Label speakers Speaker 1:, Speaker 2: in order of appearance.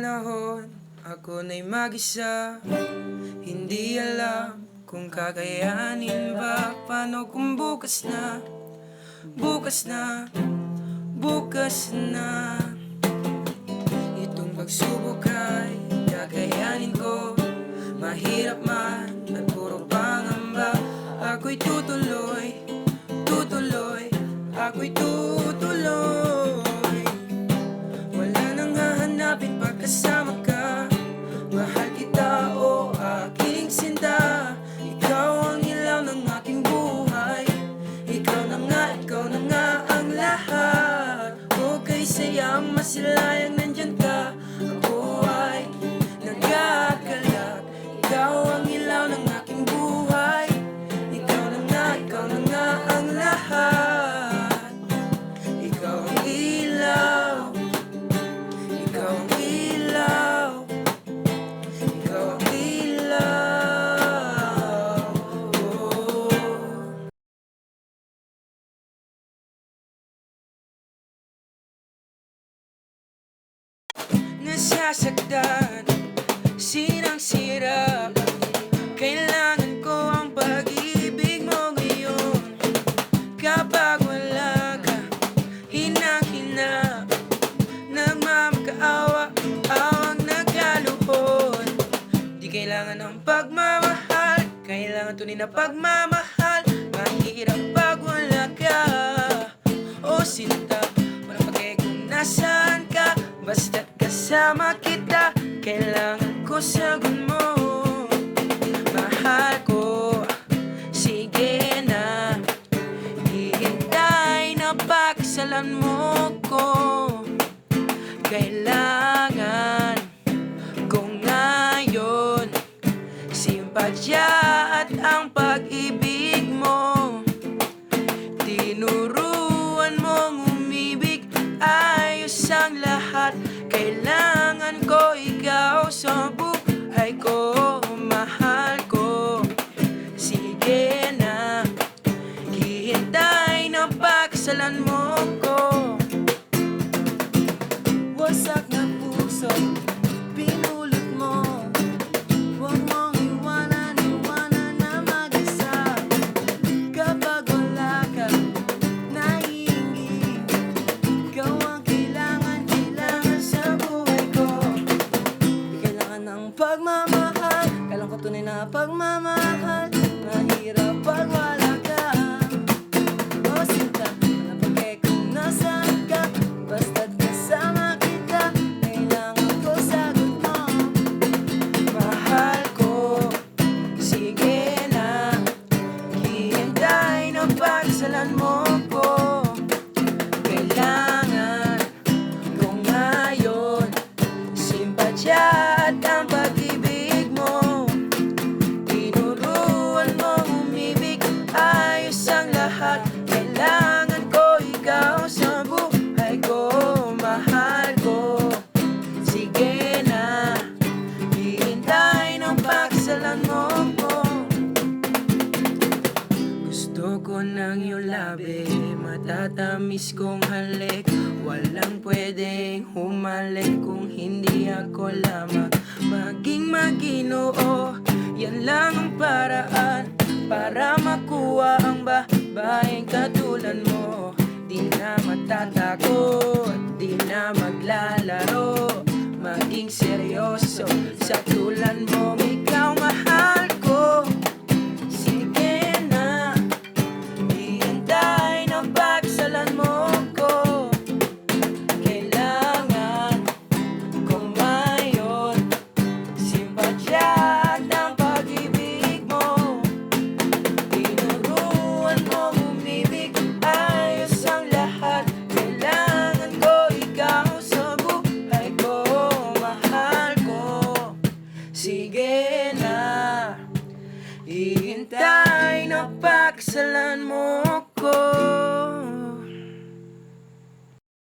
Speaker 1: panahon ako na'y mag-isa. Hindi alam kung kakayanin ba. Paano kung bukas na, bukas na, bukas na. Itong pagsubok ay kakayanin ko. Mahirap man at puro pangamba. Ako'y tutuloy, tutuloy, ako'y tutuloy. Wala nang hahanapin pagkasama ka. Mahal kita o aking sinta. Ikaw ang ilaw ng aking buhay. Ikaw na nga ang lahat. Huwag kay sayang masilayang nandyan ka. Ako ay nagagalak. Ikaw ang ilaw ng aking buhay. Ikaw na nga ang lahat. Ikaw ang ilaw. Ikaw ang ilaw. Ikaw ang ilaw. Nasasaktan, sirang-sira. Kailangan ko ang pag-ibig mo ngayon. Kapag wala ka, hinang-hina, nagmamakaawa, awang nagkaluhod. Di kailangan ng pagmamahal, kailangan tunay na pagmamahal. Mahirap pag wala ka, o sinta. Walang pake kung nasaan ka, basta't kasama kita. Kailangan ko sagun mo. Mahal ko, sige na. Hihintay na pagsalan mo ko. Kailangan ko ngayon simpatya at ang pag-ibig mo. Tinuruan mong umibig, ayos ang lahat. Kailangan ko ikaw sa buhay ko. Mahal ko, sige na. Hihintay na pagsalan mo ko. Wasak na puso, pinulot mo. Huwag mong iwanan na mag-isa. Kapag wala ka, naiingit. Ikaw ang kailangan sa buhay ko. Kailangan ng pagmamahal, kailangan ko tunay na pagmamahal. Mahirap pag wala ka, o sinta. Walang pake kung nasaan ka, basta't kasama kita. Kailangan ko sagot mo. Mahal ko, sige na. Hihintay na pagsalan mo ko. Kailangan ko ngayon simpatya at ang pag-ibig mo. Tinuruan mong umibig, ayos ang lahat. Kailangan ko ikaw sa buhay ko. Mahal ko, sige na. Hihintay ng pagsalan mo ko. Gusto ko ng iyong labi, matatamis kong halik. Walang pwedeng humalik kung hindi ako lamang maging Maginoo. Yan lang ang paraan para makuha ang babaeng katulad mo. Di na matatakot, di na maglalaro.